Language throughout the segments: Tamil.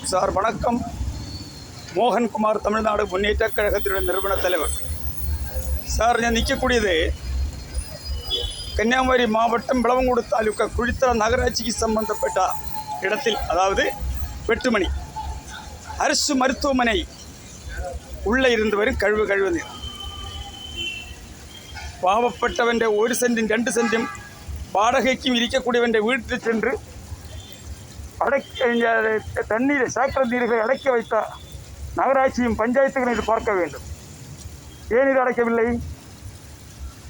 சார் வணக்கம். மோகன்குமார் தமிழ்நாடு முன்னேற்றக் கழகத்தினுடைய நிறுவன தலைவர் சார். நான் நிற்கக்கூடியது கன்னியாகுமரி மாவட்டம் விளவங்கோடு தாலுக்கா குழித்தர நகராட்சிக்கு சம்பந்தப்பட்ட இடத்தில், அதாவது வெட்டுமணி அரசு மருத்துவமனை உள்ளே இருந்து வரும் கழிவு நீர். பாவப்பட்டவன் 1 சென்டும் 2 சென்டும் வாடகைக்கும் இருக்கக்கூடியவன் வீட்டில் சென்று தண்ணீரை சாக்கடை நீர்களை அடைக்க வைத்த நகராட்சியும் பஞ்சாயத்துகளும் இது பார்க்க வேண்டும். ஏன் இது அடைக்கவில்லை?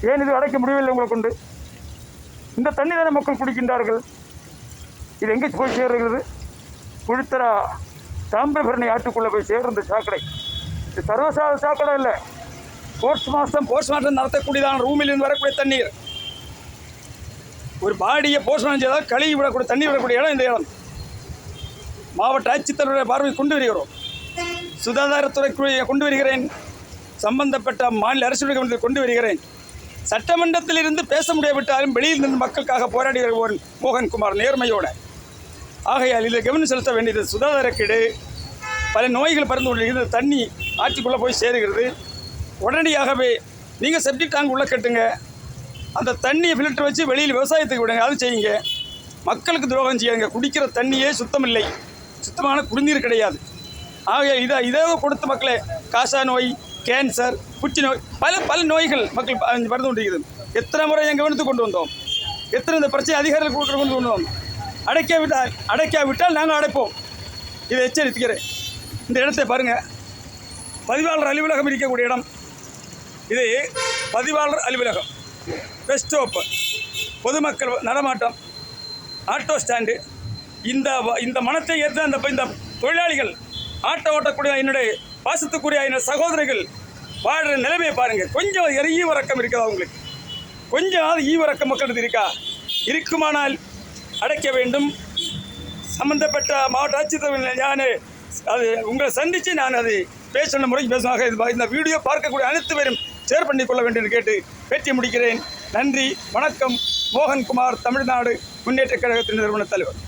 ஏன் இது அடைக்க முடியவில்லை உங்களை கொண்டு? இந்த தண்ணீரை மக்கள் குடிக்கின்றார்கள். இது எங்கே போய் சேர்கிறது? குழித்தரா தாமிரபரணி ஆற்றுக்குள்ளே போய் சேர்ற இந்த சாக்கடை. இது சர்வசாதாரண சாக்கடை இல்லை. போஸ்ட்மார்ட்டம் நடத்தக்கூடியதான ரூமிலிருந்து வரக்கூடிய தண்ணீர். ஒரு பாடியை போஸ்ட்மார்ட்டம் செய்தால் கழுவி விடக்கூடிய தண்ணீர் விடக்கூடிய இடம் இந்த இடம். மாவட்ட ஆட்சித்தலைவருடைய பார்வை கொண்டு வருகிறோம். சுகாதாரத்துறை கொண்டு வருகிறேன். சம்பந்தப்பட்ட மாநில அரசு கொண்டு வருகிறேன். சட்டமன்றத்தில் இருந்து பேச முடியாவிட்டாலும் வெளியில் இருந்து மக்களுக்காக போராடி வருவோன் மோகன்குமார் நேர்மையோடு. ஆகையால் இதில் கவனம் செலுத்த வேண்டியது சுகாதாரக்கேடு. பல நோய்கள் பறந்து கொண்டிருக்கிறது. தண்ணி ஆற்றுக்குள்ளே போய் சேருகிறது. உடனடியாகவே நீங்கள் செப்டிக் டேங்க் உள்ளே கட்டுங்க. அந்த தண்ணியை ஃபில்டர் வச்சு வெளியில் விவசாயத்துக்கு விடுங்க. அது செய்யுங்க. மக்களுக்கு துரோகம் செய்யுங்க. குடிக்கிற தண்ணியே சுத்தமில்லை. சுத்தமான குடிநீர் கிடையாது. ஆக இதை கொடுத்த மக்களே காசா நோய், கேன்சர், புற்றுநோய், பல நோய்கள் மக்கள் பறந்து கொண்டிருக்கிறது. எத்தனை முறை எங்கள் கவனத்துக்கு கொண்டு வந்தோம்? எத்தனை இந்த பிரச்சனை அதிகாரிகள் கொண்டு வந்தோம்? அடைக்காவிட்டால் நாங்கள் அடைப்போம். இதை எச்சரிக்கிறேன். இந்த இடத்தை பாருங்கள். பதிவாளர் அலுவலகம் இருக்கக்கூடிய இடம் இது. பதிவாளர் அலுவலகம், பஸ் ஸ்டாப்பு, பொதுமக்கள் நடமாட்டம், ஆட்டோ ஸ்டாண்டு. இந்த மனத்தை ஏற்ற இந்த தொழிலாளிகள், ஆட்டோ ஓட்டக்கூடிய என்னுடைய பாசத்துக்குரிய என்னுடைய சகோதரிகள் வாழ்கிற நிலைமையை பாருங்கள். கொஞ்சம் ஈவரக்கம் இருக்குதா உங்களுக்கு? கொஞ்சம் ஈவரக்கம் மக்களுக்கு இருக்கா? இருக்குமானால் அடைக்க வேண்டும். சம்பந்தப்பட்ட மாவட்ட ஆட்சித்தலைவர் நான் அது உங்களை சந்தித்து நான் அது பேசணும் முறைக்கு பேசுவாங்க. இந்த வீடியோ பார்க்கக்கூடிய அனைத்து பேரும் ஷேர் பண்ணிக்கொள்ள வேண்டும் என்று கேட்டு பேட்டி முடிக்கிறேன். நன்றி, வணக்கம். மோகன்குமார் தமிழ்நாடு முன்னேற்றக் கழகத்தின் நிறுவன தலைவர்.